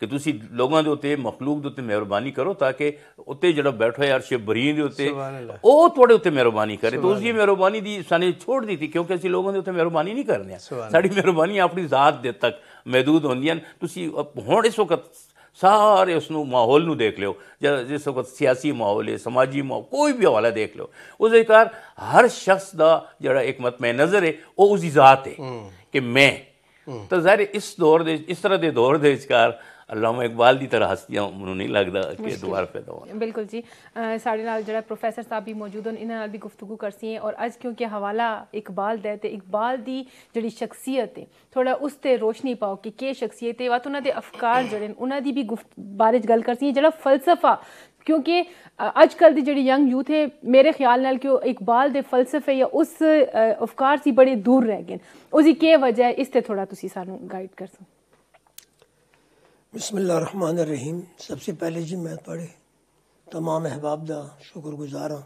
کہ ਤੁਸੀਂ ਲੋਕਾਂ ਦੇ ਉੱਤੇ ਮਖਲੂਕ ਦੇ ਉੱਤੇ ਮਿਹਰਬਾਨੀ ਕਰੋ ਤਾਕਿ ਉੱਤੇ ਜਿਹੜਾ ਬੈਠਾ ਹੈ ਅਰਸ਼ ਬਰੀਂ ਦੇ ਉੱਤੇ ਉਹ ਤੁਹਾਡੇ ਉੱਤੇ ਮਿਹਰਬਾਨੀ ਕਰੇ। ਤਾਂ ਉਸਦੀ ਮਿਹਰਬਾਨੀ ਦੀ ਸਾਨੇ ਛੋੜ ਦਿੱਤੀ ਕਿਉਂਕਿ ਅਸੀਂ ਲੋਕਾਂ ਦੇ ਉੱਤੇ ਮਿਹਰਬਾਨੀ ਨਹੀਂ ਕਰਨੇ। ਸਾਡੀ ਮਿਹਰਬਾਨੀ ਆਪਣੀ ਜ਼ਾਤ ਦੇ ਤੱਕ ਮਹਦੂਦ ਹੁੰਦੀਆਂ। ਤੁਸੀਂ ਹੁਣ ਇਸ ਵਕਤ ਸਾਰੇ ਉਸ ਨੂੰ ਮਾਹੌਲ ਨੂੰ ਦੇਖ ਲਿਓ, ਜਿਸ ਵਕਤ ਸਿਆਸੀ ਮਾਹੌਲ ਹੈ, ਸਮਾਜੀ ਮਾਹੌਲ, ਕੋਈ ਵੀ ਹਵਾਲਾ ਦੇਖ ਲਿਓ, ਉਸਦੇ ਵਿਚਕਾਰ ਹਰ ਸ਼ਖਸ ਦਾ ਜਿਹੜਾ ਇੱਕ ਮਤਮੈ ਨਜ਼ਰ ਹੈ ਉਹ ਉਸਦੀ ਜ਼ਾਤ ਹੈ ਕਿ ਮੈਂ। ਤਾਂ ਜ਼ਾਹਿਰ ਇਸ ਦੌਰ ਦੇ ਇਸ ਤਰ੍ਹਾਂ ਦੇ ਦੌਰ ਦੇ ਵਿਚਕਾਰ علامہ اقبال دی طرح ہستیاں ਮੈਨੂੰ ਨਹੀਂ ਲੱਗਦਾ کہ دوبارہ پیدا ہونا۔ ਬਿਲਕੁਲ ਜੀ ਸਾਡੇ ਨਾਲ ਜਿਹੜਾ ਪ੍ਰੋਫੈਸਰ ਸਾਹਿਬ ਵੀ ਮੌਜੂਦ ਹਨ, ਇਹਨਾਂ ਨਾਲ ਵੀ ਗੁਫ਼ਤਗੂ ਕਰਸੀ ਹੈ। ਔਰ ਅੱਜ ਕਿਉਂਕਿ ਹਵਾਲਾ ਇਕਬਾਲ ਦਾ ਤੇ ਇਕਬਾਲ ਦੀ ਜਿਹੜੀ ਸ਼ਖਸੀਅਤ ਹੈ ਥੋੜਾ ਉਸ ਤੇ ਰੋਸ਼ਨੀ ਪਾਓ ਕਿ ਕੀ ਸ਼ਖਸੀਅਤ ਹੈ, ਉਹਨਾਂ ਦੇ ਅਫਕਾਰ ਜਿਹੜੇ ਉਹਨਾਂ ਦੀ ਵੀ ਬਾਰੇ ਗੱਲ ਕਰਸੀ ਹੈ। ਜਿਹੜਾ ਫਲਸਫਾ ਕਿਉਂਕਿ ਅੱਜ ਕੱਲ੍ਹ ਦੀ ਜਿਹੜੀ ਯੰਗ ਯੂਥ ਹੈ ਮੇਰੇ ਖਿਆਲ ਨਾਲ ਕਿ ਉਹ ਇਕਬਾਲ ਦੇ ਫਲਸਫੇ ਜਾਂ ਉਸ ਅਫਕਾਰ ਸੀ ਬੜੇ ਦੂਰ ਰਹਿ ਗਏ, ਉਸਦੀ ਕੀ ਵਜ੍ਹਾ ਹੈ, ਇਸ ਤੇ ਥੋੜਾ ਤੁਸੀਂ ਸਾਨੂੰ گائیڈ کر سو۔ بسم اللہ الرحمن الرحیم۔ سب سے پہلے جی میں تھوڑے تمام احباب دا شکر گزار ہاں،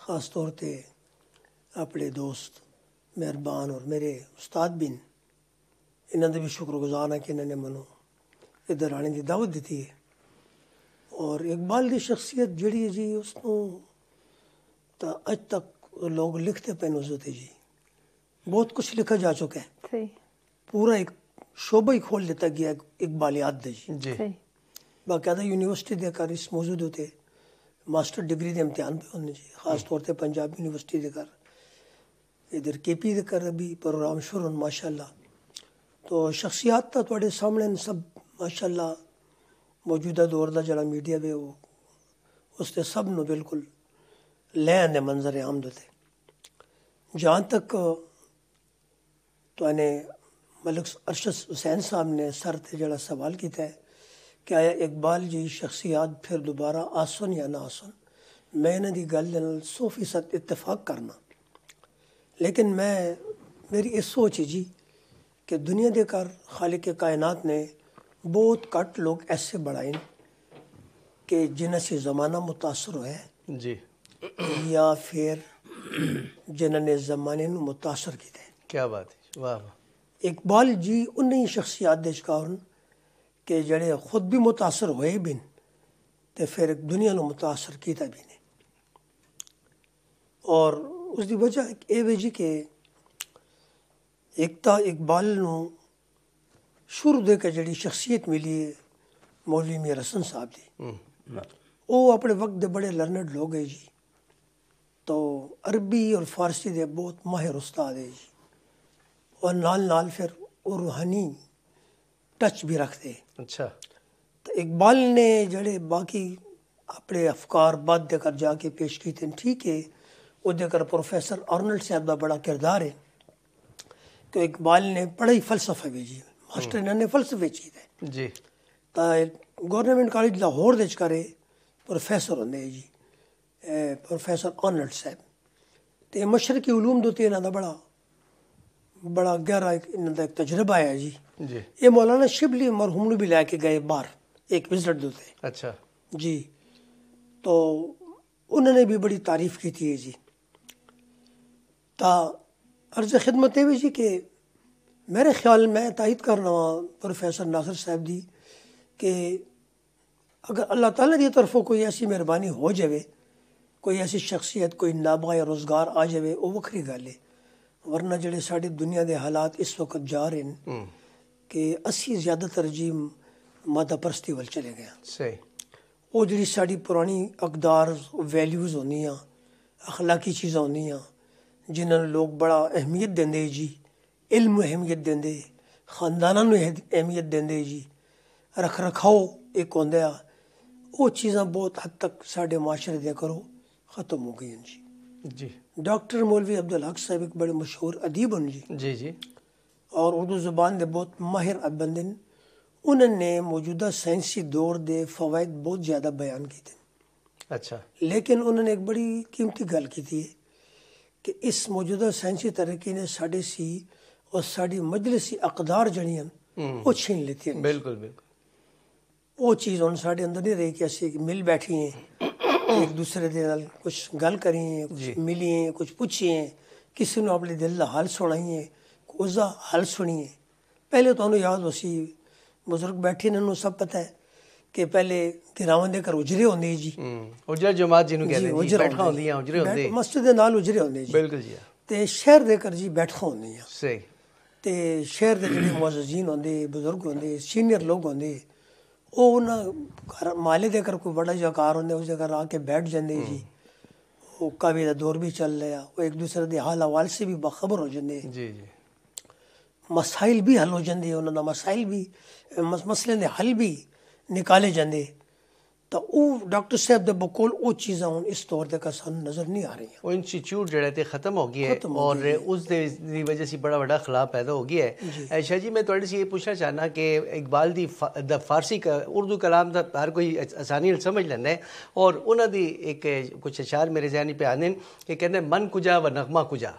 خاص طور تے اپنے دوست مہربان اور میرے استاد بھی انہوں نے بھی شکر گزار ہاں کہ انہوں نے منو ادھر آنے دی دعوت دیتی ہے۔ اور اقبال دی شخصیت جڑی ہے جی اس کو تا اج تک لوگ لکھتے پہ نوزتے جی بہت کچھ لکھا جا چکا ہے، صحیح پورا ایک شعبہ ہی کھول لیتا گیا اقبالیات دے جی۔ صحیح باقاعدہ یونیورسٹی دے کر اس موجود ہوتے ماسٹر ڈگری دے امتحان پہ ہونے جی، خاص طور تے پنجاب یونیورسٹی دے کر ادھر کے پی دے کر ابھی پروگرام شروع ہوں ماشاءاللہ۔ تو شخصیات تا تھوڑے سامنے سب ماشاءاللہ موجودہ دور دا جڑا میڈیا وے وہ اس تے سب نو بالکل لے آنے منظر عام دوتے۔ جہاں تک تو نے ملک ارشد حسین صاحب نے سر تے جڑا سوال کیتا ہے کہ آیا اقبال جی شخصیات پھر دوبارہ آسن یا نہ آسن، میں انہاں دی گل دے نال 100% اتفاق کرنا، لیکن میری اس سوچ ہے جی کہ دنیا دے کر خالق کائنات نے بہت کٹ لوگ ایسے بڑھائے کہ جنہاں سے زمانہ متاثر ہوا ہے جی، یا پھر جنہاں نے زمانے نو متاثر کیتا ہے۔ کیا بات ہے، واہ واہ۔ اقبال جی انہیں شخصیات دے شکارن کہ جڑے خود بھی متاثر ہوئے بھی تے پھر دنیا نو متاثر کیتا بھی نے۔ اور اس دی وجہ اے وے جی کہ ایک تا اقبال نو شروع دے کے جڑی شخصیت ملی ہے مولوی میر حسن صاحب دی، وہ اپنے وقت دے بڑے لرنڈ لوگ ہیں جی، تو عربی اور فارسی دے بہت ماہر استاد ہے جی، اور نال پھر وہ روحانی ٹچ بھی رکھتے۔ اچھا، تو اقبال نے جڑے باقی اپنے افکار بعد دے کر جا کے پیش کیتے ہیں، ٹھیک ہے، وہ دے کر پروفیسر آرنلڈ صاحب دا بڑا کردار ہے کہ اقبال نے پڑھا ہی فلسفہ بھی جی، ماسٹر انہوں نے فلسفے چیز ہے جی، تو گورنمنٹ کالج لاہور دے کرے پروفیسر ہوندے جی، پروفیسر آرنلڈ صاحب، تو مشرقی علوم دوتے انہوں دا بڑا گہرا انہوں دا ایک تجربہ ہے جی۔ جی، یہ مولانا شبلی مرحوم نے بھی لے کے گئے باہر ایک وزٹ دوتے اچھا جی، تو انہوں نے بھی بڑی تعریف کی تھی جی۔ تا عرض خدمت ہے جی کہ میرے خیال میں تائید کرنا پروفیسر ناصر صاحب دی کہ اگر اللہ تعالیٰ دی طرفوں کوئی ایسی مہربانی ہو جائے، کوئی ایسی شخصیت، کوئی نابغہ روزگار آ جائے، وہ وکھری گل ہے، ورنہ جڑے ساڑے دنیا دے حالات اس وقت جا رہے ہیں کہ اسی زیادہ ترجیح مادہ پرستی وال چلے گئے، صحیح، وہ جڑی ساڑی پرانی اقدار ویلیوز ہونی ہیں، اخلاقی چیزاں ہونی ہیں جنہاں لوگ بڑا اہمیت دیندے جی، علم اہمیت دیندے، خانداناں نو اہمیت دیندے جی، رکھ رکھاؤ ایک ہوندے آ، وہ چیزاں بہت حد تک ساڑے معاشرے دے کرو ختم ہو گئی ہیں جی۔ جی ڈاکٹر مولوی عبدالحق صاحب ایک بڑے مشہور ادیب ہیں جی، جی جی، اور اردو زبان دے بہت ماہر ادیب، انہوں نے موجودہ سائنسی دور دے فوائد بہت زیادہ بیان کیتے، اچھا، لیکن انہوں نے ایک بڑی قیمتی گل کی تھی کہ اس موجودہ سائنسی ترقی نے ساڑے سی اور ساڑی مجلسی اقدار جڑیاں وہ چھین لیتی ہیں، بالکل بالکل، وہ چیز ان ساڑے اندر نہیں رہی کہ ایسے مل بیٹھی ہیں، ایک دوسرے دے نال کچھ گل کری ہیں، کچھ ملی ہیں، کچھ پوچھی ہیں، کسی نے اپنے دل کا حال سنائی ہے، اس کا حال سنی ہے۔ پہلے تو انہوں یاد ہو سی بزرگ بیٹھے انہوں سب پتہ ہے کہ پہلے گراواں دے کر اجرے ہوندے جی اجرا جماعت جنوں کہتے ہیں جی بیٹھا ہوندیاں اجرے ہوندے مسجد دے نال اجرے ہوندے جی بالکل جی تے شہر دے کر جی بیٹھا ہوندیاں صحیح تے شہر دے جڑے معززین ہوندے بزرگ ہوندے سینئر لوگ ہوندے وہ انہاں گھر مالے دے کر کوئی بڑا جا کار ہوندے اس جگہ آ کے بیٹھ جاندے جی وہ کعبے دا دور بھی چل رہا وہ ایک دوسرے دے حال احوال سے بھی باخبر ہو جاندے جی جی مسائل بھی حل ہو جاندے انہاں دا مسائل بھی مسئلے دے حل بھی نکالے جاندے تو وہ ڈاکٹر صاحب دے بکول وہ چیزاں ہن اس طور دے کا سن نظر نہیں آ رہی ہیں وہ انسٹیٹیوٹ جڑا تے ختم ہو گیا ہے اور اس دی وجہ سے بڑا بڑا خلا پیدا ہو گیا ہے شاہ جی میں تھوڑے سے یہ پوچھنا چاہنا کہ اقبال دی فارسی کا اردو کلام دا ہر کوئی آسانی نال سمجھ لینا ہے اور انہاں دی ایک کچھ اشعار میرے ذہن پہ آنے کہ کہتے ہیں من کجا و نغمہ کجا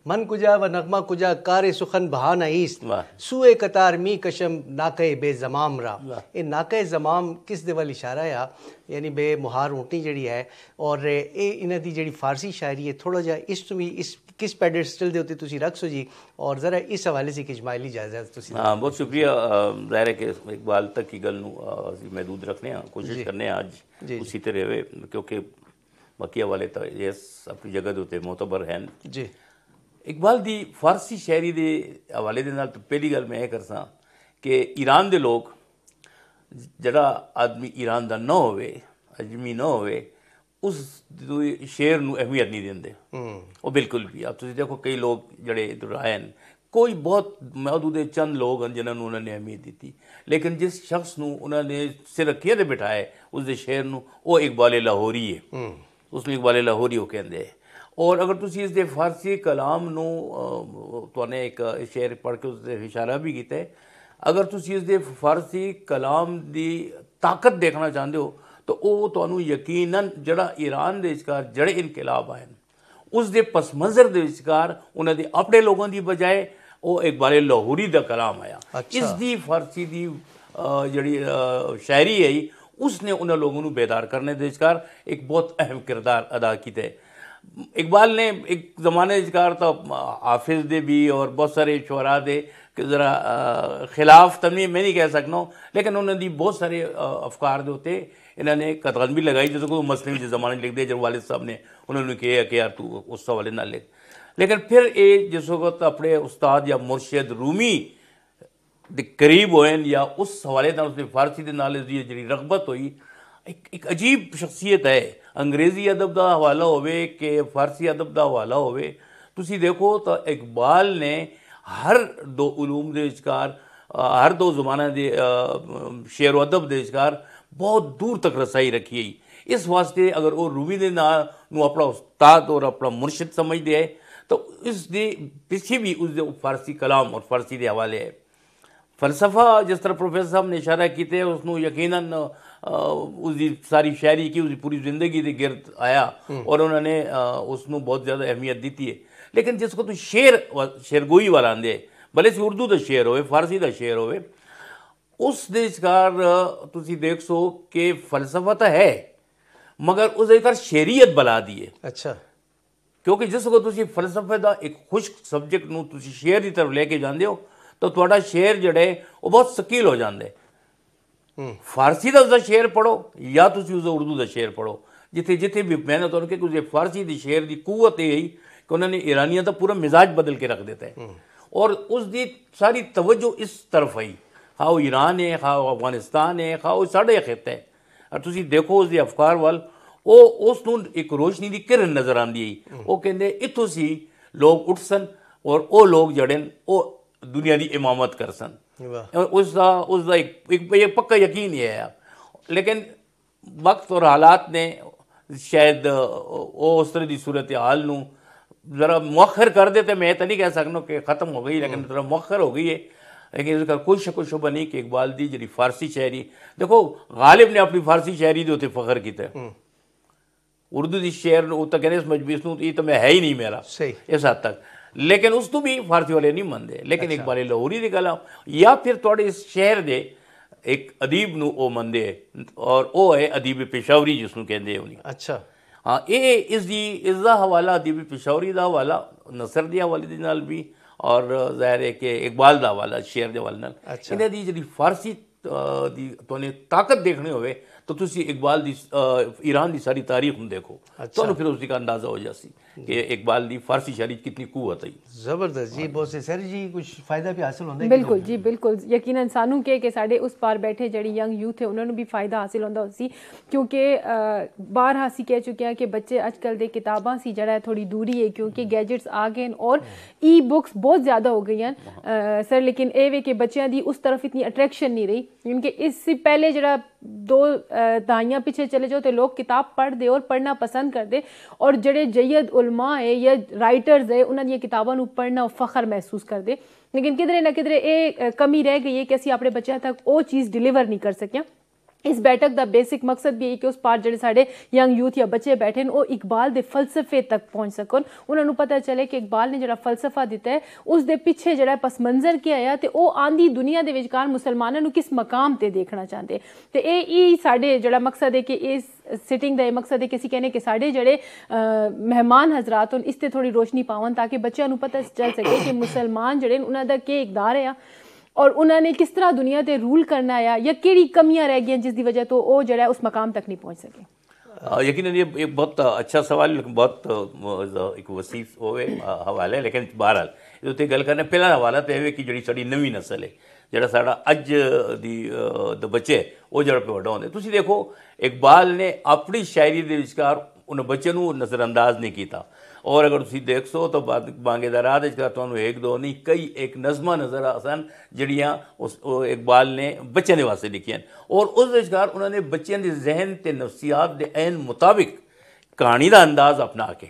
من کجا و نغمہ کجا کار سخن بہانہ ایست سوئے قطار می کشم ناکے بے زمام را یہ ناکے زمام کس دے وال اشارہ ہے یعنی بے مہار اونٹی جڑی ہے اور اے انہاں دی جڑی فارسی شاعری ہے تھوڑا جا اس تو بھی اس کس پیڈسٹل دے ہوتے تسی رکھ سو جی اور ذرا اس حوالے سے کچھ اجمالی جائزہ تسی ہاں بہت شکریہ ظاہر ہے کہ اقبال تک کی گل محدود رکھنے ہیں کوشش کرنے ہیں آج اسی طرح ہوئے کیونکہ باقی حوالے تو یس اپنی جگہ دے ہوتے معتبر ہیں جی اقبال دی فارسی شاعری دے حوالے دے نال تو پہلی گل میں یہ کرساں کہ ایران دے لوگ جڑا آدمی ایران دا نہ ہوئے اجمی نہ ہوئے اس شعر نو اہمیت نہیں دیندے وہ بالکل بھی اب تسی دیکھو کئی لوگ جڑے ادھر آئے ہیں کوئی بہت محدود چند لوگ ہیں جنہوں نے انہوں نے اہمیت دیتی لیکن جس شخص نو انہوں نے سر رکھیے دے بٹھائے اس دے شعر نو وہ اقبال لاہوری ہے اس نے اقبال لاہوری وہ کہندے ہیں اور اگر تسی اس دے فارسی کلام نو تو نے ایک شعر پڑھ کے اس دے اشارہ بھی کیتا ہے اگر تسی اس دے فارسی کلام دی طاقت دیکھنا چاہتے ہو تو وہ تانوں یقیناً جڑا ایران دے وچکار جڑے انقلاب آئے اس دے پس منظر دے وچکار انہاں دے اپنے لوگوں دی بجائے وہ اقبال لاہوری دا کلام آیا اس دی فارسی دی جڑی شاعری ہے اس نے انہاں لوگوں نو بیدار کرنے دے وچکار ایک بہت اہم کردار ادا کیتا ہے اقبال نے ایک زمانے وچکار تو حافظ دے بھی اور بہت سارے شعراء دے کہ ذرا خلاف تنویر میں نہیں کہہ سکنا لیکن انہوں نے بہت سارے افکار دے ہوتے انہوں نے قدغن بھی لگائی جیسے کوئی مسلم جس زمانے لکھ دے جب والد صاحب نے انہوں نے کہا کہ یار تو اس حوالے نہ لکھ لیکن پھر یہ جس وقت اپنے استاد یا مرشد رومی دے قریب ہوئے یا اس حوالے نال اس نے فارسی دے نال جڑی رغبت ہوئی ایک عجیب شخصیت ہے انگریزی ادب دا حوالہ ہوئے کہ فارسی ادب دا حوالہ ہوئے تسی دیکھو تو اقبال نے ہر دو علوم دے وچکار ہر دو زمانہ دے شعر و ادب دے وچکار بہت دور تک رسائی رکھی ہے اس واسطے اگر وہ رومی دے نو اپنا استاد اور اپنا مرشد سمجھ دے تو اس دے پیچھے بھی اس دے فارسی کلام اور فارسی دے حوالے ہے فلسفہ جس طرح پروفیسر صاحب نے اشارہ کیتے اس نو یقیناً اس دی ساری شاعری کی اس دی پوری زندگی دے گرد آیا اور انہوں نے اس نو بہت زیادہ اہمیت دیتی ہے لیکن جس کو تو شعرگوئی والا آندے بھلے سے اردو دا شعر ہوئے فارسی دا شعر ہوئے اس دے وچکار تسی دیکھ سو کہ فلسفہ تو ہے مگر اس دے شعریت بلا دیے اچھا کیونکہ جس کو تسی فلسفے دا ایک خشک سبجیکٹ نو تسی شعر دی طرف لے کے جاندے ہو تو تھوڑا شعر جڑے وہ بہت ثقیل ہو جاندے فارسی دا اس دا شعر پڑھو یا تسی اس دا اردو دا شعر پڑھو جتھے بھی محنت ہو کہ اس فارسی دی شعر دی قوت یہی کہ انہوں نے ایرانیوں دا پورا مزاج بدل کے رکھ دیتا ہے اور اس دی ساری توجہ اس طرف آئی خواہ وہ ایران ہے خواہ وہ افغانستان ہے خواہ وہ ساڑھے خطہ ہے اور تسی دیکھو اس دی افکار وال وہ اس نو ایک روشنی دی کرن نظر آندی ہے وہ کہندے اتھو سی لوگ اٹھ سن اور وہ لوگ جڑن وہ دنیا دی امامت کر سن اس دا ایک پکا یقین یہ ہے لیکن وقت اور حالات نے شاید وہ اس طرح دی صورتحال نو ذرا مؤخر کر دیتے میں تو نہیں کہہ سکنا کہ ختم ہو گئی لیکن ذرا مؤخر ہو گئی ہے لیکن اس کا کوئی شک و شبہ نہیں کہ اقبال دی جڑی فارسی شاعری دیکھو غالب نے اپنی فارسی شاعری دے ہوتے فخر کیتا ہے اردو دی شعر وہ تو کہنے اس مجبیس نو یہ تو میں ہے ہی نہیں میرا اس حد تک لیکن اس تو بھی فارسی والے نہیں مندے لیکن اقبال لاہوری دی کلام یا پھر تھوڑے اس شہر دے ایک ادیب نو او مندے اور او ہے ادیب پشاوری جس نو کہندے ہیں اچھا ہاں یہ اس دا حوالہ ادیب پشاوری دا حوالہ نثر دی حوالے دے نال بھی اور ظاہر ہے کہ اقبال دا حوالہ شعر دے حوالے نال اچھا۔ انہاں دی جڑی فارسی دی توانے طاقت دیکھنی ہوئے تو تسی اقبال دی ایران دی ساری تاریخ میں دیکھو تو پھر اس کا اندازہ ہو جاسی کہ اقبال دی فارسی شاعری کتنی قوت ہے۔ زبردست جی، بہت سے سر جی کچھ فائدہ بھی حاصل ہوتا ہے؟ بالکل جی بالکل، یقیناً سانوں کہ ساڈے اس پار بیٹھے جڑی ینگ یوتھ ہے انہوں نے بھی فائدہ حاصل ہوتا اسی، کیونکہ بارہا اسی کہہ چکے ہیں کہ بچے اج کل دے کتاباں سی جڑا ہے تھوڑی دوری ہے کیونکہ گیجٹس آ گئے اور ای بکس بہت زیادہ ہو گئی ہیں سر، لیکن اے وے کہ بچیاں دی اس طرف اتنی اٹریکشن نہیں رہی، کیونکہ اس سے پہلے جڑا 2 دہائیاں پیچھے چلے جاؤ تو لوگ کتاب پڑھ دے اور پڑھنا پسند کر دے، اور جڑے جید علماء ہے یا رائٹرز ہے انہاں دی کتاباں نو پڑھنا فخر محسوس کر دے، لیکن کدھرے نہ کدھرے اے کمی رہ گئی ہے کہ اسی اپنے بچوں تک وہ چیز ڈیلیور نہیں کر سکیاں۔ اس بیٹھک دا بیسک مقصد بھی ہے کہ اس پار جڑے ساڈے ینگ یوتھ یا بچے بیٹھے ہیں وہ اقبال دے فلسفے تک پہنچ سکن، انہوں نے پتہ چلے کہ اقبال نے جڑا فلسفہ دیتا ہے اس دے پیچھے جڑا پس منظر کیا ہے تے او آندی دنیا دے وچکار مسلمانوں نو کس مقام تے دیکھنا چاہتے تے اے ساڈے جڑا مقصد ہے کہ اس سٹنگ دا یہ مقصد ہے کہ اسی کہنے کہ ساڈے جڑے مہمان حضرات ان اس تے تھوڑی روشنی پاون تاکہ بچیاں نو پتہ چل سکے کہ مسلمان جڑے انہاں دا کی اقدار ہے اور انہوں نے کس طرح دنیا تے رول کرنا ہے یا کیڑی کمیاں رہ گئی جس دی وجہ تو وہ جڑا ہے اس مقام تک نہیں پہنچ سکے۔ یقیناً یہ ایک بہت اچھا سوال، لیکن بہت ایک وسیع ہوئے حوالہ ہے، لیکن بہرحال یہ تے گل کرنے پہلا حوالہ تو یہ کہ جڑی ساری نویں نسل ہے جڑا ساڈا اج دی بچے وہ جڑا پہ وڈا ہوندے، تسی دیکھو اقبال نے اپنی شاعری دے وچکار ان بچے نو نظر انداز نہیں کیتا، اور اگر تسی دیکھ سو تو بانگے دراد تمہیں 1 2 نہیں کئی ایک نظمہ نظر آسان جڑیاں اقبال نے بچے واسطے لکھیاں، اور اس وچکار انہوں نے بچیاں دے ذہن تے نفسیات دے عین مطابق کہانی دا انداز اپنا کے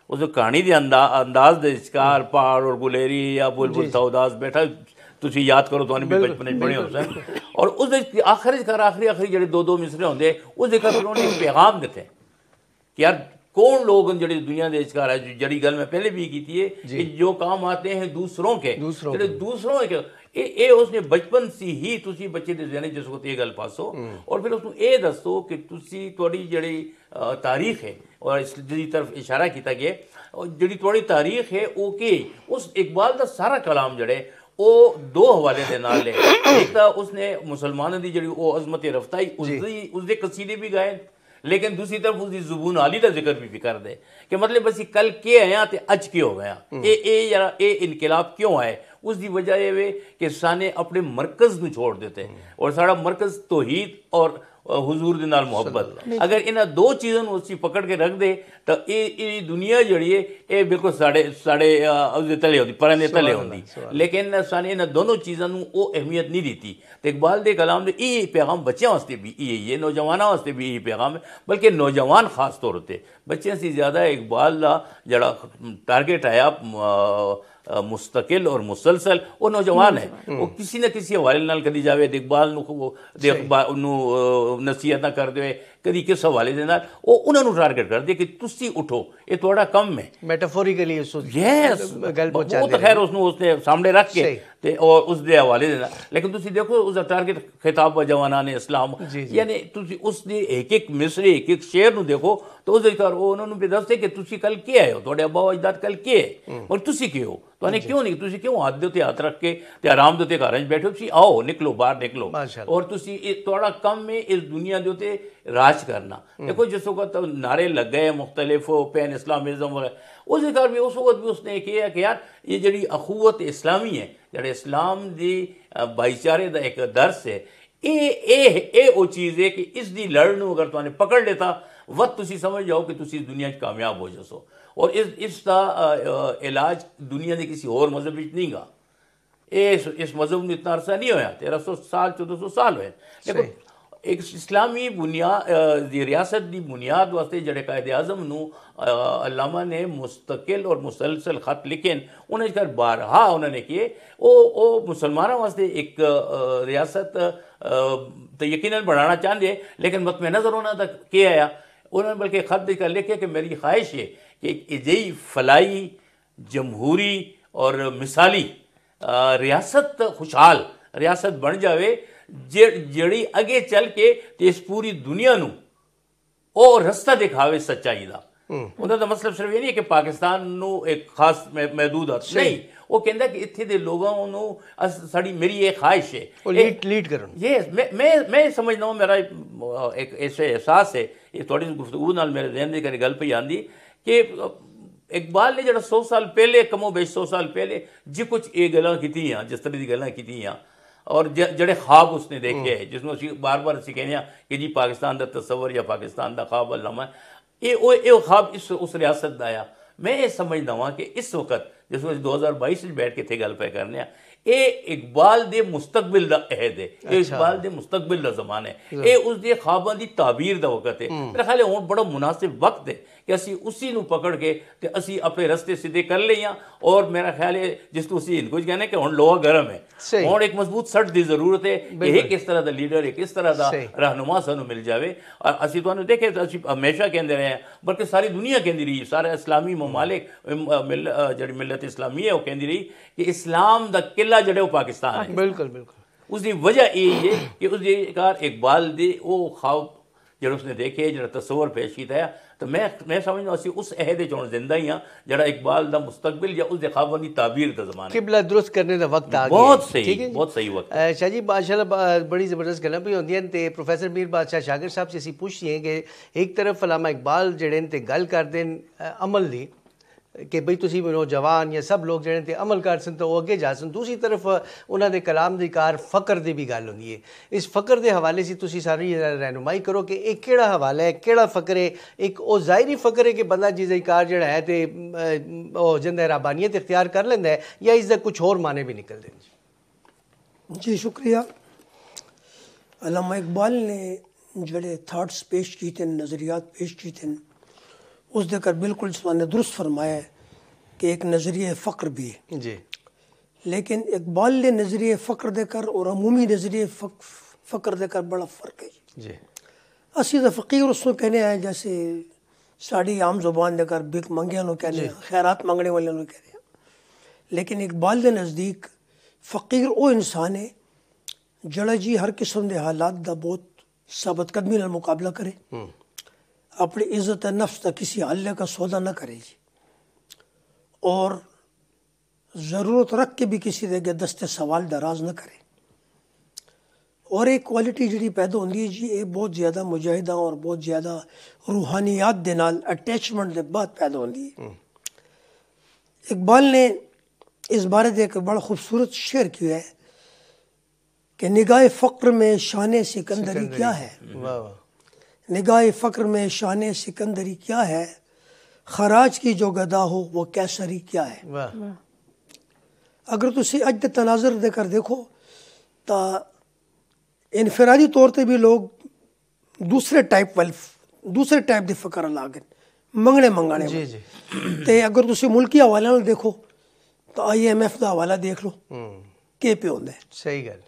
اس کہانی دے انداز دے وچکار پہاڑ اور گلیری یا بلبل تھا اداس بیٹھا تسی یاد کرو تو بھی بچپن پڑھے ہو سن، اور اس آخری جڑے 2 مصرے ہوندے اس ذکر انہوں نے ایک پیغام دیتے کہ یار کون لوگ جڑے دنیا دے وچکار ہے، جڑی گل میں پہلے بھی کی ہے کہ جو کام آتے ہیں دوسروں کے جڑے دوسروں کے اے اس نے بچپن سی ہی تسی بچے دے ذہن جس کو یہ گل پاسو، اور پھر اس کو یہ دسو کہ تسی تھوڑی جڑی تاریخ ہے اور اس دی طرف اشارہ کیتا گیا جڑی تھوڑی تاریخ ہے وہ کہ اس اقبال دا سارا کلام جڑے وہ 2 حوالے دے نال ہے، ایک تا اس نے مسلمانوں دی جڑی وہ عظمت رفتائی اس دے قصیدے بھی گائے، لیکن دوسری طرف اس دی زبون عالی دا ذکر بھی کر دے کہ مطلب بس کل کیا آیا تے اج کیوں ہو گیا، اے انقلاب کیوں آئے، اس دی وجہ یہ کہ سانے اپنے مرکز نو چھوڑ دیتے، اور سارا مرکز توحید اور حضور دے نال محبت، اگر انہاں 2 چیزوں اسی پکڑ کے رکھ دے تو یہ دنیا جڑی ہے یہ بالکل ساڑے تلے ہوتی پرندے تلے ہوتی، لیکن سانے انہاں دونوں چیزوں وہ اہمیت نہیں دیتی۔ تو اقبال دے کلام دے یہ پیغام بچیاں واسطے بھی یہ نوجوانوں واسطے بھی یہ پیغام ہے، بلکہ نوجوان خاص طور ہوتے بچے سے زیادہ اقبال دا جڑا ٹارگیٹ آیا مستقل اور مسلسل وہ نوجوان ہے، وہ کسی نہ کسی حوالے نال کدی جاوید اقبال نو نصیحت نہ کر دے کدی کس حوالے دے نال وہ انہاں نو ٹارگیٹ کر دے کہ تسی اٹھو یہ تھوڑا کم ہے، میٹافوریکلی گل پہنچا دے خیر اس نے سامنے رکھ کے اور اس دے حوالے دے نال، لیکن تسی دیکھو اس دا ٹارگیٹ خطاب و جوانان اسلام، یعنی تسی اس دی ایک ایک مصرے ایک ایک شعر نو دیکھو تو اس دے انہوں نے بھی دستے کہ تسی کل کیا ہے، تھوڑے ابا و اجداد کل کیا ہے اور تسی کیا ہو، تو انہیں کیوں نہیں تسی کیوں ہاتھ دے ہاتھ رکھ کے تے آرام دے گھر وچ بیٹھو، تسی آؤ نکلو باہر نکلو، اور تسی تھوڑا کم میں اس دنیا دے تے راج کرنا۔ دیکھو جس وقت نعرے لگ گئے مختلف پین اسلامزم وغیرہ اس وقت بھی اس نے کیا کہ یار یہ جڑی اخوت اسلامی ہے جڑے اسلام دی بھائی چارے دا ایک درس ہے، اے او چیز ہے کہ اس دی لڑ نو اگر تو نے پکڑ لیتا وقت تسی سمجھ جاؤ کہ تسی دنیا کامیاب ہو جسو، اور اس دا علاج دنیا دے کسی اور مذہب نہیں گا، اس مذہب میں اتنا عرصہ نہیں ہویا، 1300 سال 1400 سال ہوئے، لیکن ایک اسلامی بنیاد ریاست دی بنیاد واسطے جڑے قائد اعظم نو علامہ نے مستقل اور مسلسل خط لکھے انہیں کر بارہا انہوں نے کیے وہ مسلمانوں واسطے ایک ریاست تو یقیناً بڑھانا چاہتے لیکن مطمع نظر ہونا تک کیا آیا، انہوں نے بلکہ خط دے کر لکھے کہ میری خواہش ہے کہ ایجئی فلائی جمہوری اور مثالی ریاست خوشحال ریاست بن جاوے جڑی اگے چل کے اس پوری دنیا نو او رستہ دکھاوے سچائی دا، ਉਹਨਾਂ ਦਾ ਮਤਲਬ ਸਿਰਫ ਇਹ ਨਹੀਂ ਹੈ ਕਿ ਪਾਕਿਸਤਾਨ ਨੂੰ ਇੱਕ ਖਾਸ ਮਹਿਦੂਦਾਤ ਨਹੀਂ, ਉਹ ਕਹਿੰਦਾ ਕਿ ਇੱਥੇ ਦੇ ਲੋਕਾਂ ਨੂੰ ਸਾਡੀ ਮੇਰੀ ਇਹ خواہش ہے وہ لیڈ کرن. یہ میں سمجھنا ہوں، میرا ایک ایسے احساس ہے، یہ تھوڑی گفتگو نال میرے ذہن دی گل پہ آندی کہ اقبال نے جڑا 100 سال پہلے کم و بیش 100 سال پہلے جی کچھ یہ گلاں کیتی ہیں، جس طرح دی گلاں کیتی ہیں اور جڑے خواب اس نے دیکھے ہیں، جس میں اسی بار بار اسی کہنے ہیں کہ جی پاکستان دا تصور یا پاکستان دا خواب علامہ یہ خواب اس ریاست دا آیا. میں یہ سمجھنا ہوں کہ اس وقت جس میں 2022 بیٹھ کے تھے گل پہ کرنے ہیں، اے اقبال دے مستقبل دا عہد ہے، اے اقبال دے مستقبل دا زمان ہے، اے اس دے خواباں دی تعبیر دا وقت ہے. میرا خیال ہے ہوں بڑا مناسب وقت ہے کہ اسی اسی نو پکڑ کے تے اسی اپنے رستے سیدھے کر لیاں. اور میرا خیال ہے جس تو اسی کچھ کہنے کہ ہوں لوہا گرم ہے، ہوں ایک مضبوط سٹ دی ضرورت ہے کہ ایک اس طرح دا لیڈر، ایک اس طرح دا رہنما سانو مل جاوے. اور اسی تو دیکھے اسی ہمیشہ کہندے رہے ہیں، بلکہ ساری دنیا کہندی رہی، سارے اسلامی ممالک جڑی ملت اسلامی ہے وہ کہندی رہی کہ اسلام دا قلعہ جڑے وہ پاکستان ہے. بالکل بالکل. اس دی وجہ یہی ہے کہ اس دی کار اقبال دے وہ خواب جڑا اس نے دیکھے، جڑا تصور پیش کیتا ہے، تو میں سمجھنا اسی اس عہد چون زندہ ہی ہاں جڑا اقبال دا مستقبل یا اس دے خواباں دی تعبیر دا زمان ہے. قبلہ درست کرنے دا وقت آ گیا. بہت صحیح، بہت صحیح وقت. شاہ جی ماشاءاللہ بڑی زبردست گلاں پہ ہوندیاں تے پروفیسر میر بادشاہ شاگر صاحب سے اسی پوچھتے ہیں کہ ایک طرف علامہ اقبال جڑے تے گل کردے عمل دی کہ بھئی تسی نوجوان یا سب لوگ جڑے تے عمل کر سن تو وہ اگے جا سن، دوسری طرف انہاں دے کلام دی کار فقر دی بھی گل ہوندی ہے. اس فقر دے حوالے سے تسی ساری رہنمائی کرو کہ ایک کیڑا حوالہ ہے، کیڑا فقر ہے؟ ایک او ظاہری فقر ہے کہ بندہ جس کار جڑا ہے تے او جندہ ربانیت اختیار کر لیندا ہے، یا اس دا کچھ اور معنی بھی نکل دیں؟ جی شکریہ. علامہ اقبال نے جڑے تھاٹس پیش کی تھے، نظریات پیش کی تھے، اس دے کر بالکل جسمان نے درست فرمایا ہے کہ ایک نظریہ فقر بھی ہے. جی. لیکن اقبال نے نظریہ فقر دے کر اور عمومی نظریہ فقر دے کر بڑا فرق ہے. جی. اسی دا فقیر اس کو کہنے آئے جیسے ساڑی عام زبان دے کر بھیک منگیاں نو کہنے ہیں، خیرات منگنے والے نو کہنے ہیں. لیکن اقبال دے نزدیک فقیر او انسان ہے جڑا جی ہر قسم دے حالات دا بہت ثابت قدمی نال مقابلہ کرے، اپنی عزت نفس دا کسی حلے کا سودا نہ کرے جی، اور ضرورت رکھ کے بھی کسی دے کے دستے سوال دراز نہ کرے. اور ایک کوالٹی جڑی پیدا ہوندی ہے جی، یہ بہت زیادہ مجاہدہ اور بہت زیادہ روحانیات دے نال اٹیچمنٹ دے بعد پیدا ہوندی ہے. اقبال نے اس بارے دے ایک بڑا خوبصورت شعر کیا ہے کہ نگاہ فقر میں شان سکندری کیا ہے، نگاہ فقر میں شان سکندری کیا ہے، خراج کی جو گدا ہو وہ کیسری کیا ہے. اگر تسی اج دے تناظر دے کر دیکھو تا انفرادی طور تے بھی لوگ دوسرے ٹائپ دی فقر لا گئے، منگنے جی جی. تے اگر تسی ملکی حوالے نال دیکھو تو IMF دا حوالہ دیکھ لو کہ پہ ہوندا ہے. صحیح گل.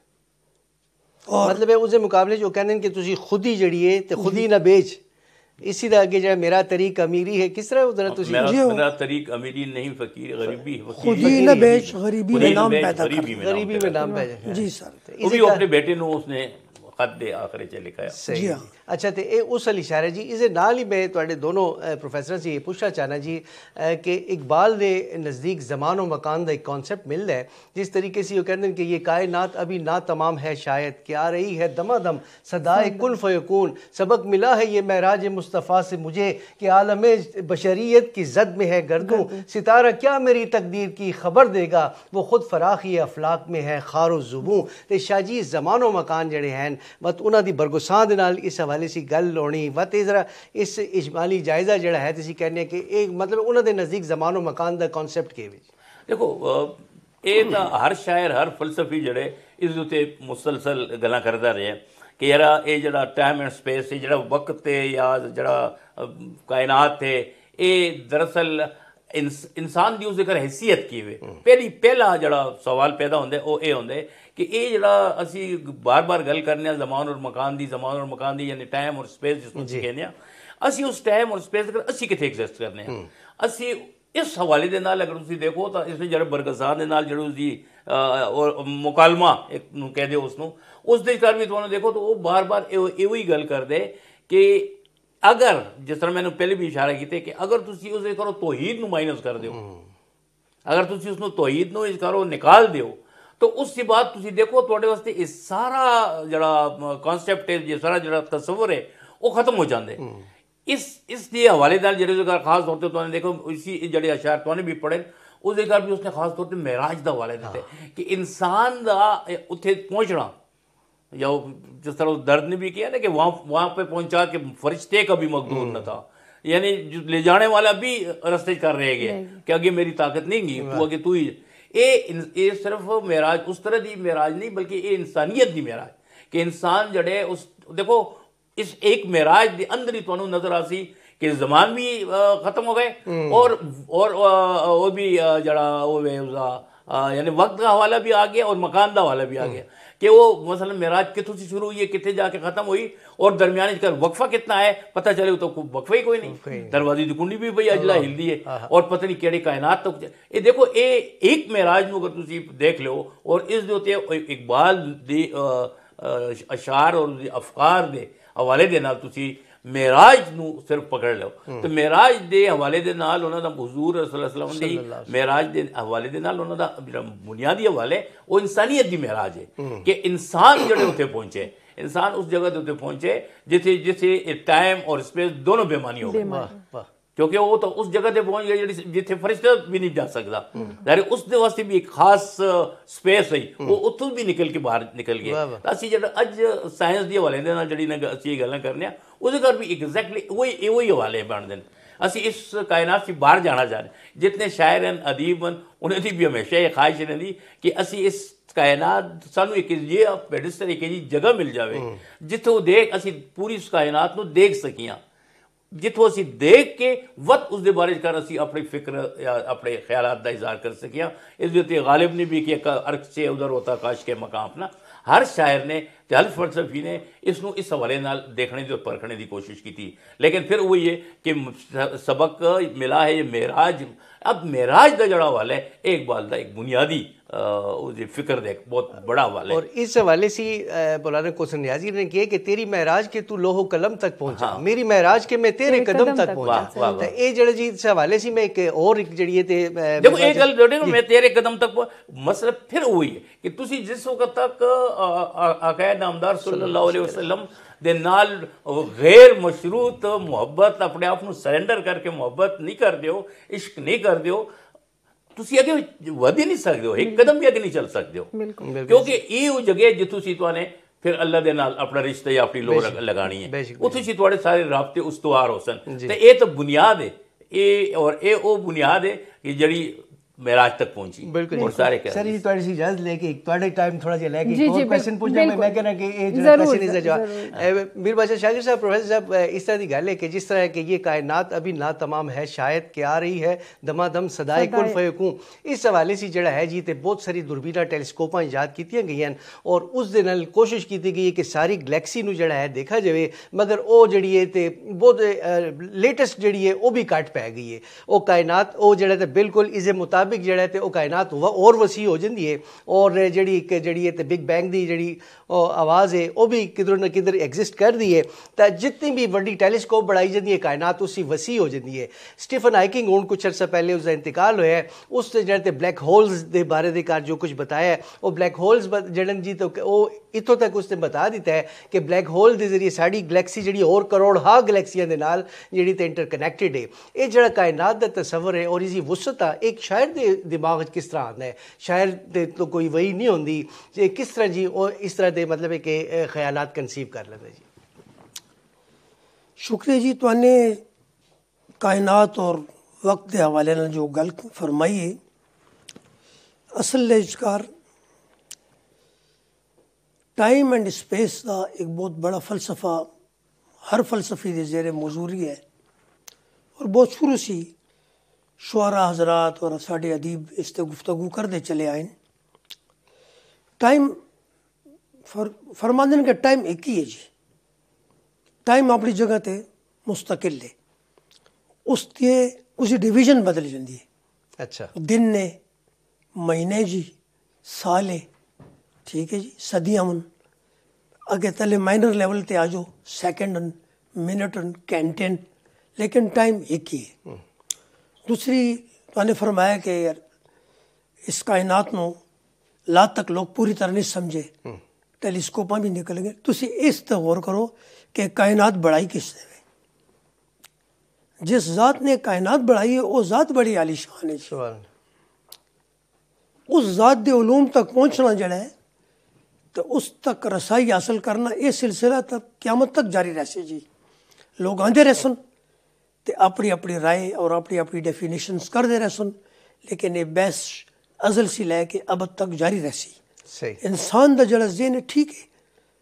مطلب ہے اس دے مقابلے جو کہندے ہیں کہ تسی خود ہی جڑی ہے تے خود ہی نہ بیچ، اسی دا اگے جڑا میرا طریق امیری ہے، کس طرح ادھر تسی میرا طریق امیری نہیں، فقیر غریبی، خود ہی نہ بیچ غریبی میں نام پیدا کر، غریبی میں نام پیدا. جی سر. وہ بھی اپنے بیٹے نو اس نے خط دے آخر چ لکھا ہے. صحیح. اچھا تے اے اس علی اشارہ جی، اس نال ہی میں تواڈے دونوں پروفیسر سے یہ پوچھنا چاہنا جی کہ اقبال دے نزدیک زمان و مکان دا ایک کانسیپٹ ملتا ہے جس طریقے سے وہ کہتے ہیں کہ یہ کائنات ابھی نا تمام ہے شاید کہ آ رہی ہے دما دم صدائے کن فیکون، سبق ملا ہے یہ معراج مصطفیٰ سے مجھے کہ عالم بشریت کی زد میں ہے گردوں، ستارہ کیا میری تقدیر کی خبر دے گا، وہ خود فراخی افلاق میں ہے خار و زبوں. تے شاہ جی زمان و مکان جڑے ہیں بت انہاں دی برگساں دے نال اس حوالے سی گل ہونی وت ذرا اس اجمالی جائزہ جڑا ہے تسی کہنے کہ ایک مطلب انہاں دے نزدیک زمان و مکان دا کانسیپٹ کی دیکھو یہ تو ہر شاعر ہر فلسفی جڑے اس تے مسلسل گلاں کردا رہے کہ یار یہ جڑا ٹائم اینڈ سپیس ہے، جڑا وقت ہے یا جڑا کائنات ہے، یہ دراصل انسان دی اس ذکر حیثیت کی ہوئے. پہلا جڑا سوال پیدا ہوندے وہ یہ ہوندے کہ یہ جڑا اسی بار بار گل کرنے ہیں زمان اور مکان دی یعنی ٹائم اور سپیس جس کو کہنے ہیں، اسی اس ٹائم اور سپیس اسی کتنے ایگزسٹ کرنے ہیں. اسی اس حوالے دے نال اگر تسی دیکھو تو اس نے جڑے برگزار دے نال جڑے اس دی مکالمہ ایک کہہ دے اس دے کر بھی تمہیں دیکھو تو وہ بار بار ایوہی گل کر دے کہ اگر جس طرح میں نے پہلے بھی اشارہ کیتے کہ اگر تسی اسے کرو توحید نو مائنس کر دیو، اگر تسی اس نو توحید نو اس کرو نکال دیو، تو اس سے بعد تسی دیکھو تواڈے واسطے اس سارا جڑا کانسیپٹ ہے، یہ سارا جڑا تصور ہے وہ ختم ہو جاندے۔ اس دے حوالے نال جڑے خاص طور تے تو نے دیکھو اسی جڑے اشعار تو نے بھی پڑھے، اس دے بھی اس نے خاص طور تے معراج دا حوالے دیتے کہ انسان دا اتھے پہنچنا، یا جس طرح درد نے بھی کیا نا کہ وہاں پہ پہنچا کہ فرشتے کا بھی مقدور نہ تھا، یعنی لے جانے والا بھی رستے کر رہے گئے کہ آگے میری طاقت نہیں گی، تو آگے تو ہی۔ یہ صرف معراج اس طرح دی معراج نہیں بلکہ یہ انسانیت دی معراج کہ انسان جڑے اس دیکھو اس ایک معراج دے اندر ہی تانوں نظر آسی کہ زمان بھی ختم ہو گئے اور بھی جڑا یعنی وقت کا حوالہ بھی آ گیا اور مکان دا حوالہ بھی آ گیا کہ وہ مثلا معراج کتوں سے شروع ہوئی ہے، کتنے جا کے ختم ہوئی، اور درمیانے کا وقفہ کتنا ہے پتہ چلے تو وقفہ ہی کوئی نہیں، دروازے دی کنڈی بھی بھئی اجلا ہلدی ہے اور پتہ نہیں کیڑے کائنات تک۔ یہ دیکھو ایک معراج نو اگر تسی دیکھ لو اور اس دے اوتے اقبال دی اشعار اور افکار دے حوالے دے نال تسی معراج نو صرف پکڑ لو، تو معراج دے حوالے دے نال انہاں دا حضور صلی اللہ علیہ وسلم دی معراج دے حوالے دے نال انہاں دا بنیادی حوالے وہ انسانیت دی معراج ہے کہ انسان جڑے اتنے پہنچے، انسان اس جگہ تے پہنچے جتھے ٹائم اور اسپیس دونوں بےمانی ہو گئے، کیونکہ وہ تو اس جگہ تے پہنچ گئے جتھے فرشتہ بھی نہیں جا سکتا، ظاہر اس دے واسطے بھی ایک خاص سپیس ہے، وہ اتوں بھی نکل کے باہر نکل گئے۔ اسی جڑا اج سائنس دی حوالے دے نال جڑی اسی یہ گلاں کرنے اس گھر بھی ایگزیکٹلی وہی حوالے بن دین۔ اسی اس کائنات سے باہر جانا چاہ رہے، جتنے شاعر ہیں ادیب ہیں انہیں دی بھی ہمیشہ یہ خواہش رہی کہ اسی اس کائنات سانو ایک یہ پیڈسٹل ایک جی جگہ مل جاوے جتوں دیکھ اسی پوری اس کائنات نو دیکھ سکیاں، جتوں اسی دیکھ کے وقت اس دے بارے کر اسی اپنی فکر یا اپنے خیالات دا اظہار کر سکیاں۔ اس دیتے غالب نے بھی کہ عرق سے ادھر ہوتا کاش کے مقام اپنا، ہر شاعر نے ہر فلسفی نے اس نو اس حوالے نال دیکھنے دی اور پرکھنے دی کوشش کی تھی، لیکن پھر وہی ہے کہ سبق ملا ہے یہ معراج۔ اب معراج دا جڑا حوالہ ہے ایک بال دا ایک بنیادی فکر دے بہت بڑا حوالہ ہے، اور اس حوالے سے مولانا کوثر نیازی نے کہا کہ تیری معراج کے تو لوح و قلم تک پہنچا، میری معراج کے میں تیرے قدم تک پہنچا۔ تو یہ جڑا جی اس حوالے سے میں ایک اور جڑی ہے دیکھو ایک گل جوڑے میں تیرے قدم تک مسئلہ پھر وہی ہے کہ تسی جس وقت تک آقا نامدار صلی اللہ علیہ وسلم دے نال غیر مشروط محبت اپنے آپ نو سرنڈر کر کے محبت نہیں کر دیو، عشق نہیں کر دیو، تسی اگے ود ہی نہیں سکتے ہو، ایک قدم بھی اگے نہیں چل سکتے ہو، کیونکہ یہ جگہ جتوں سی تو نے پھر اللہ دے نال اپنا رشتہ یا اپنی لو لگانی ہے، اتوں سی تھوڑے سارے رابطے استوار ہو سن، تو یہ تو بنیاد ہے، یہ اور یہ وہ بنیاد ہے کہ جڑی معراج تک پہنچی۔ بالکل اور سارے کہہ سر جی تھوڑی سی اجازت لے کے تھوڑے ٹائم تھوڑا جہا لے کے ایک اور کویسچن پوچھنا میں کہنا کہ یہ جو کویسچن اس کا جواب میر بادشاہ شاکر صاحب پروفیسر صاحب اس طرح کی گل ہے کہ جس طرح کہ یہ کائنات ابھی نا تمام ہے شاید کہ آ رہی ہے دما دم صدائے کن فیکون، اس حوالے سے جڑا ہے جی تے بہت ساری دوربیناں ٹیلیسکوپاں ایجاد کیتیاں گئی ہیں اور اس دے نال کوشش کی گئی ہے کہ ساری گلیکسی نو جڑا ہے دیکھا جائے، مگر وہ جڑی ہے تے بہت لیٹسٹ جڑی ہے وہ بھی کٹ پی گئی ہے، وہ کائنات وہ جڑا تے بالکل اس مطابق جڑا ہے تے وہ کائنات اور وسیع ہو جاندی ہے، اور جڑی ہے تے بگ بینگ دی جڑی آواز ہے وہ بھی کدھر نہ کدھر ایگزسٹ کر دی ہے، تو جتنی بھی بڑی ٹیلیسکوپ بڑھائی جاتی ہے کائنات اسی وسیع ہو جاتی ہے۔ اسٹیفن ہاکنگ ہوں کچھ عرصہ پہلے اس کا انتقال ہوا ہے، اس سے جڑے بلیک ہولز دے بارے دے کار جو کچھ بتایا ہے، وہ بلیک ہولز جڑن جی تو وہ اتوں تک اس نے بتا دیتا ہے کہ بلیک ہول دے ذریعے ساری گلیکسی جڑی اور کروڑ ہا گلیکسیاں دے نال جڑی تے انٹر کنیکٹڈ ہے، یہ جڑا کائنات دا تصور ہے اور اسی وسعت ایک شاعر دے دماغ کس طرح آتا ہے، شاعر دے تو کوئی وہی نہیں ہوندی کہ کس طرح جی وہ اس طرح دے مطلب ہے کہ خیالات کنسیو کر لیتا جی۔ شکریہ جی، تو نے کائنات اور وقت کے حوالے نال جو گل فرمائی ہے، اصل اجکار ٹائم اینڈ اسپیس کا ایک بہت بڑا فلسفہ ہر فلسفی دے زیر موضوعی ہے، اور بہت شروع سی شعراء حضرات اور ساڈے ادیب اس تے گفتگو کرتے چلے آئے۔ ٹائم فرماندن کہ ٹائم ایک ہی ہے جی، ٹائم اپنی جگہ تے مستقل ہے، اس کی ڈویژن بدل جاتی ہے، اچھا دن نے، مہینے جی، سال ہے، ٹھیک ہے جی، صدیاں من اگے تلے مائنر لیول تے آ جاؤ، سیکنڈ منٹ گھنٹے لیکن ٹائم ایک ہی ہے. دوسری تو نے فرمایا کہ یار اس کائنات نو لا تک لوگ پوری طرح نہیں سمجھے ٹیلیسکوپاں بھی نکل گئے. تسی اس تے غور کرو کہ کائنات بڑائی کس نے. جس ذات نے کائنات بڑھائی ہے وہ ذات بڑی عالی شان ہے. سبحان اس ذات دے علوم تک پہنچنا جڑا ہے تو اس تک رسائی حاصل کرنا یہ سلسلہ تک قیامت تک جاری رہے جی. لوگ آندے رہ سن تے اپنی اپنی رائے اور اپنی اپنی ڈیفینیشنز کر دے رہ سن لیکن یہ بحث ازل سی لے کے اب تک جاری رہ سی. صحیح. انسان دا جڑا ذہن ہے ٹھیک ہے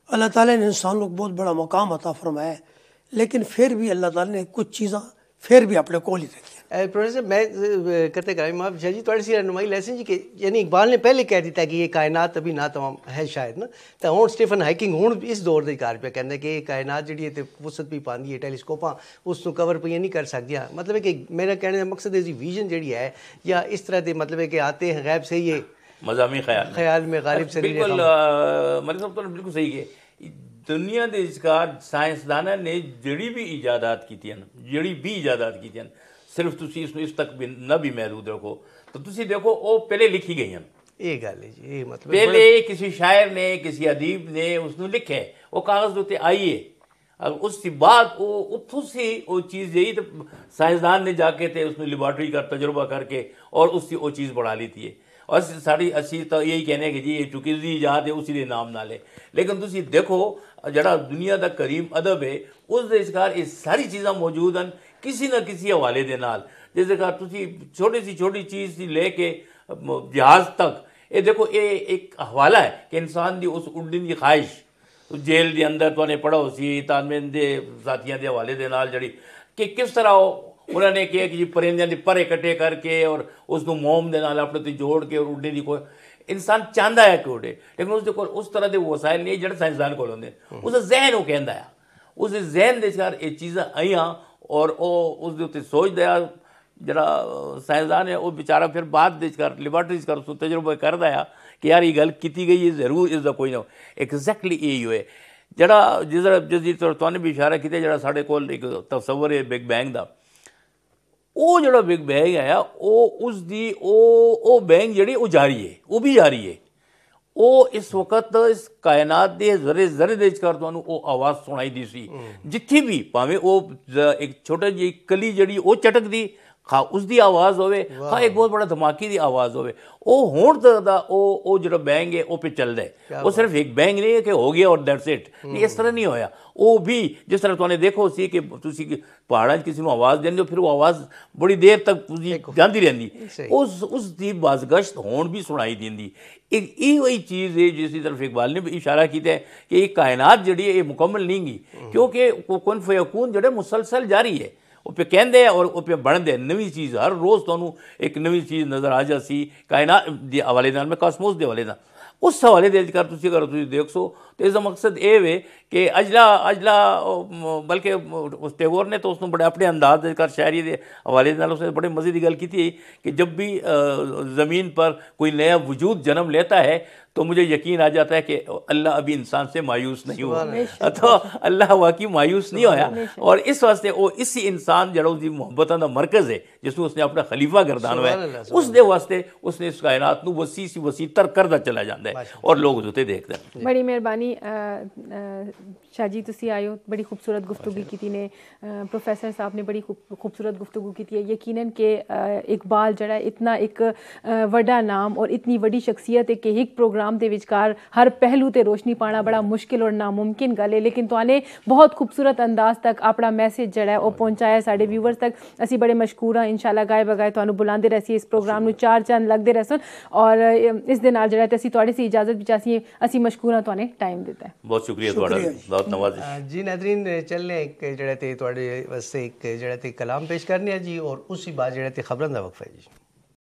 اللہ تعالیٰ نے انسان کو بہت بڑا مقام عطا فرمایا ہے لیکن پھر بھی اللہ تعالیٰ نے کچھ چیزاں پھر بھی اپنے کول ہی رکھی. پروفیسر میں کرتے کرائم آپ شاہ جی تھوڑی سی رہنمائی لیسن جی کہ یعنی اقبال نے پہلے کہہ دیتا کہ یہ کائنات ابھی نہ تمام ہے شاید نا تو ہوں اسٹیفن ہاکنگ ہوں اس دور کے کار پہ کہنا کہ یہ کائنات جڑی ہے وسعت بھی پاندی ہے ٹیلیسکوپاں اس کو کور پہ نہیں کر سکتیاں. مطلب ہے کہ میرا کہنے کا مقصد ہے ویژن جڑی ہے یا اس طرح کے مطلب ہے کہ آتے ہیں غیب سے یہ مضامی خیال میں غالب سے بالکل ملک صاحب تو بالکل صحیح ہے. دنیا دے وچکار سائنسداناں نے جڑی بھی ایجادات کیتیاں صرف تسی اس تک بھی نہ بھی محدود رکھو تو تسی دیکھو وہ پہلے لکھی گئی ہیں. یہ گل ہے جی یہ مطلب پہلے کسی شاعر نے کسی ادیب نے اس نے لکھا ہے وہ کاغذ دوتے آئیے اس کی بعد وہ اتھوں سے وہ چیز یہی تو سائنسدان نے جا کے تے اس نے لیبارٹری کا تجربہ کر کے اور اس کی وہ چیز بڑھا لی تھی. اور ساری اسی تو یہی کہنے کہ جی یہ چونکہ اس ایجاد ہے اسی دے نام نہ لے لیکن تسی دیکھو جڑا دنیا دا کریم ادب ہے اس دے وچکار یہ ساری چیزاں موجود ہیں کسی نہ کسی حوالے دے نال. جیسے کہ تسی چھوٹی چیز سے لے کے جہاز تک یہ دیکھو یہ ایک حوالہ ہے کہ انسان دی اس اڈن کی خواہش جیل دے اندر تو نے پڑھا ہو سی تانمین دے ذاتیاں دے حوالے دے نال جڑی کہ کس طرح انہوں نے کہا کہ جی پرندیاں دے پر اکٹھے کر کے اور اس کو موم دے نال اپنے تے جوڑ کے اور اڈنے دی کوئی انسان چاہتا ہے کہ اڈے لیکن اس دے کول اس طرح دے وسائل نہیں جڑے سائنسدان کول ہوندے اس ذہن وہ کہندا ہے اس ذہن دے چار یہ چیزاں آئیاں اور وہ اس دے اتنے سوچ دیا جڑا سائنسدان ہے وہ بیچارہ پھر بعد دے کر لیبارٹریز کر اس تجربہ کردا ہے کہ یار یہ گل کیتی گئی ہے ضرور اس دا کوئی نہ ایگزیکٹلی یہی ہوئے جڑا جس طرح تو نے بھی اشارہ کیتے جڑا ساڈے کول ایک تصور ہے بگ بینگ دا وہ جڑا بگ بینگ آیا وہ اس دی وہ بینگ جڑی وہ جاری ہے وہ بھی جاری ہے وہ اس وقت اس کائنات دے ذرے ذرے دے کر تو وہ آواز سنائی دی سی جتھی بھی پاویں وہ ایک چھوٹا جی کلی جڑی وہ چٹک دی خواہ اس دی آواز ہوئے خواہ ایک بہت بڑا دھماکی دی آواز ہوئے وہ ہون دا وہ جڑا بینگ ہے وہ پہ چل دے وہ صرف ایک بینگ نہیں ہے کہ ہو گیا اور دیٹس اٹ نہیں اس طرح نہیں ہویا وہ بھی جس طرح تو نے دیکھو سی کہ تسی پہاڑاں کسی کو آواز دیں پھر وہ آواز بڑی دیر تک جاندی رہندی اس دی بازگشت ہون بھی سنائی دیندی ایک وہی چیز ہے جس طرف اقبال نے بھی اشارہ کیتا ہے کہ یہ کائنات جڑی ہے یہ مکمل نہیں گی کیونکہ کن فیکون جڑے مسلسل جاری ہے وہ پہ کہندے اور وہ پہ بڑھ دے نوی چیز ہر روز تو ایک نوی چیز نظر آ جاسی کائنات دے حوالے نال میں کاسموس دے حوالے نال اس حوالے دے کر تسی اگر تسی دیکھ سو تو اس کا مقصد یہ ہے کہ اجلا بلکہ ٹیگور نے تو اس نے بڑے اپنے انداز دے کر شاعری دے حوالے نال اس نے بڑے مزے کی گل کی تھی کہ جب بھی زمین پر کوئی نیا وجود جنم لیتا ہے تو مجھے یقین آ جاتا ہے کہ اللہ ابھی انسان سے مایوس نہیں ہوا تو اللہ واقعی مایوس نہیں ہویا اور اس واسطے وہ اسی انسان جڑا اس دی محبتاں دا مرکز ہے جس میں اس نے اپنا خلیفہ گردان ہوا ہے اس دے واسطے اس نے اس کائنات نو وسیع سی وسیع تر کردا چلا جاندا ہے اور لوگ اسے دیکھتے ہیں. بڑی مہربانی شاہ جی تسی آئے ہو بڑی خوبصورت گفتگو کی نے پروفیسر صاحب نے بڑی خوبصورت گفتگو کی ہے. یقیناً کہ اقبال جڑا اتنا ایک وڈا نام اور اتنی وڈی شخصیت ہے کہ ایک پروگرام دے وچکار ہر پہلو تے روشنی پانا بڑا مشکل اور ناممکن گل ہے لیکن تو نے بہت خوبصورت انداز تک اپنا میسج جڑا ہے وہ پہنچایا سارے ویورز تک. اسی بڑے مشکور ہاں انشاءاللہ گائے بگائے تو بلاندے رہسی اس پروگرام نو چار چند لگتے رہسن اور اس دے نال جڑا تے اسی تواڈے سے اجازت بھی چاہیے اسی مشکور ہاں تو نے ٹائم دیتا ہے. بہت شکریہ تواڈا بہت نوازش. جی ناظرین چلنے ایک جڑا تے تواڈے واسطے ایک جڑا تے کلام پیش کرنے جی اور اسی بعد جڑا تے خبراں دا وقفہ ہے جی.